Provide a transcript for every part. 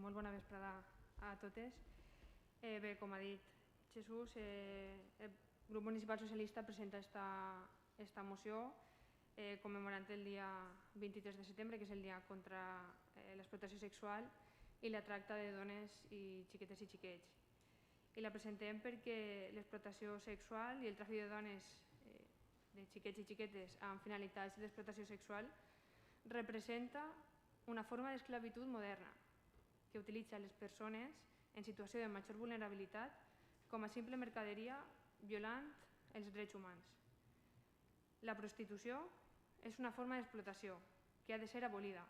Molt bona vesprada a totes. Bé, com ha dit Jesús, el grup municipal socialista presenta esta moció commemorant el dia 23 de setembre, que és el dia contra l'explotació sexual i la tracta de dones i xiquetes i xiquets. I la presentem perquè l'explotació sexual i el tràfic de dones, de xiquets i xiquetes amb finalitats d'explotació sexual representa una forma d'esclavitud moderna que utilitza les persones en situació de major vulnerabilitat com a simple mercaderia violant els drets humans. La prostitució és una forma d'explotació que ha de ser abolida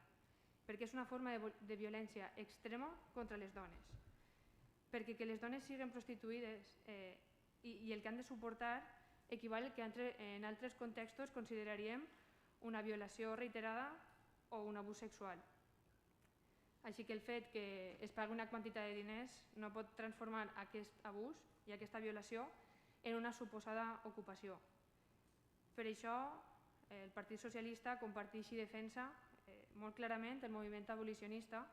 perquè és una forma de violència extrema contra les dones. Perquè que les dones siguin prostituïdes i el que han de suportar equival al que en altres contextos consideraríem una violació reiterada o un abús sexual. Així que el fet que es pagui una quantitat de diners no pot transformar aquest abús i aquesta violació en una suposada ocupació. Per això, el Partit Socialista comparteix i defensa molt clarament el moviment abolicionista,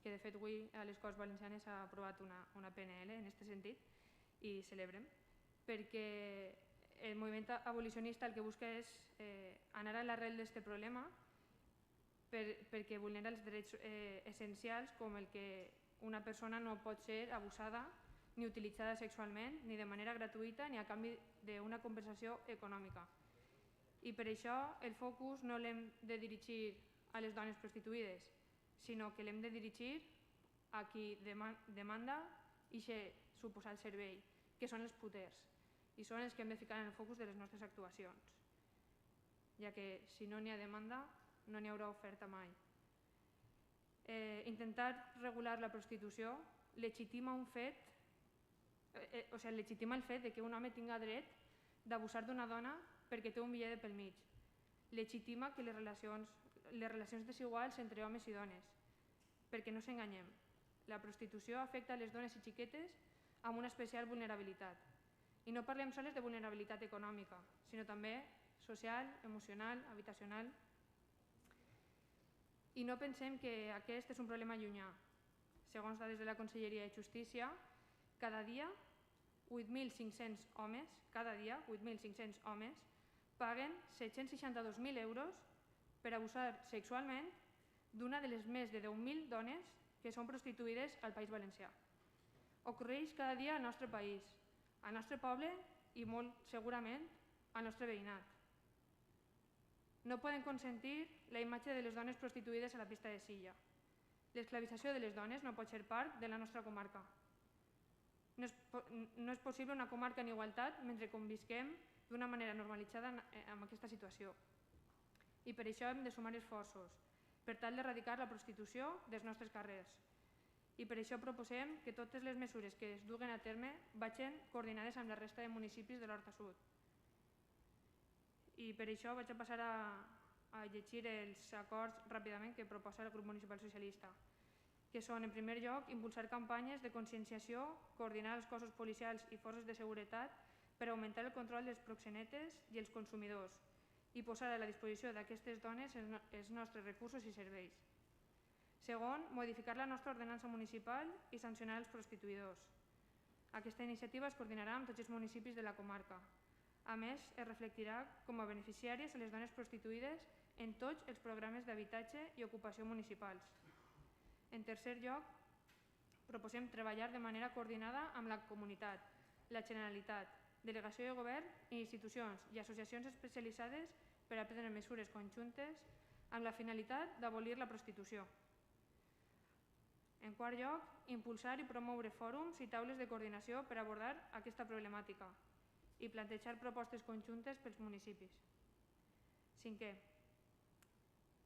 que de fet avui a les Corts Valencianes s'ha aprovat una PNL en aquest sentit i celebrem, perquè el moviment abolicionista el que busca és anar a l'arrel d'aquest problema perquè vulnera els drets essencials com el que una persona no pot ser abusada ni utilitzada sexualment ni de manera gratuïta ni a canvi d'una compensació econòmica. I per això el focus no l'hem de dirigir a les dones prostituïdes, sinó que l'hem de dirigir a qui demanda aquest suposat servei, que són els puters, i són els que hem de ficar en el focus de les nostres actuacions, ja que si no n'hi ha demanda no n'hi haurà oferta mai. Intentar regular la prostitució legitima el fet que un home tinga dret d'abusar d'una dona perquè té un bitllet pel mig. Legitima que les relacions desiguals entre homes i dones, perquè no s'enganyem. La prostitució afecta les dones i xiquetes amb una especial vulnerabilitat. I no parlem sols de vulnerabilitat econòmica, sinó també social, emocional, habitacional. I no pensem que aquest és un problema llunyà. Segons dades de la Conselleria de Justícia, cada dia 8.500 homes paguen 762.000 euros per abusar sexualment d'una de les més de 10.000 dones que són prostituïdes al País Valencià. Ocorreix cada dia al nostre país, al nostre poble i molt segurament al nostre veïnat. No poden consentir la imatge de les dones prostituïdes a la pista de Silla. L'esclavització de les dones no pot ser part de la nostra comarca. No és possible una comarca en igualtat mentre convisquem d'una manera normalitzada amb aquesta situació. I per això hem de sumar esforços per tal d'erradicar la prostitució dels nostres carrers. I per això proposem que totes les mesures que es duguen a terme vagin coordinades amb la resta de municipis de l'Horta Sud. I per això vaig a passar a llegir els acords ràpidament que proposa el grup municipal socialista, que són, en primer lloc, impulsar campanyes de conscienciació, coordinar els cossos policials i forces de seguretat per augmentar el control dels proxenetes i els consumidors i posar a la disposició d'aquestes dones els nostres recursos i serveis. Segon, modificar la nostra ordenança municipal i sancionar els prostituïdors. Aquesta iniciativa es coordinarà amb tots els municipis de la comarca. A més, es reflectirà com a beneficiàries a les dones prostituïdes en tots els programes d'habitatge i ocupació municipals. En tercer lloc, proposem treballar de manera coordinada amb la comunitat, la Generalitat, delegació de govern i institucions i associacions especialitzades per a prendre mesures conjuntes amb la finalitat d'abolir la prostitució. En quart lloc, impulsar i promoure fòrums i taules de coordinació per abordar aquesta problemàtica i plantejar propostes conjuntes pels municipis. Cinquè,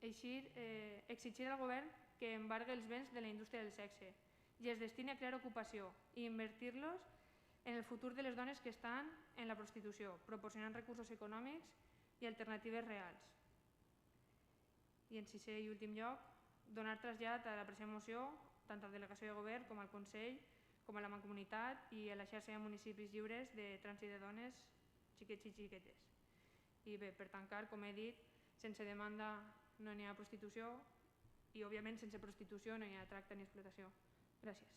exigir al govern que embargue els béns de la indústria del sexe i es destini a crear ocupació i invertir-los en el futur de les dones que estan en la prostitució, proporcionant recursos econòmics i alternatives reals. I en sisè i últim lloc, donar trasllat a la present moció tant a la delegació de govern com al Consell, com a la Mancomunitat i a la xarxa de municipis lliures de trànsit de dones, xiquets i xiquetes. I bé, per tancar, com he dit, sense demanda no n'hi ha prostitució i òbviament sense prostitució no hi ha tracte ni explotació. Gràcies.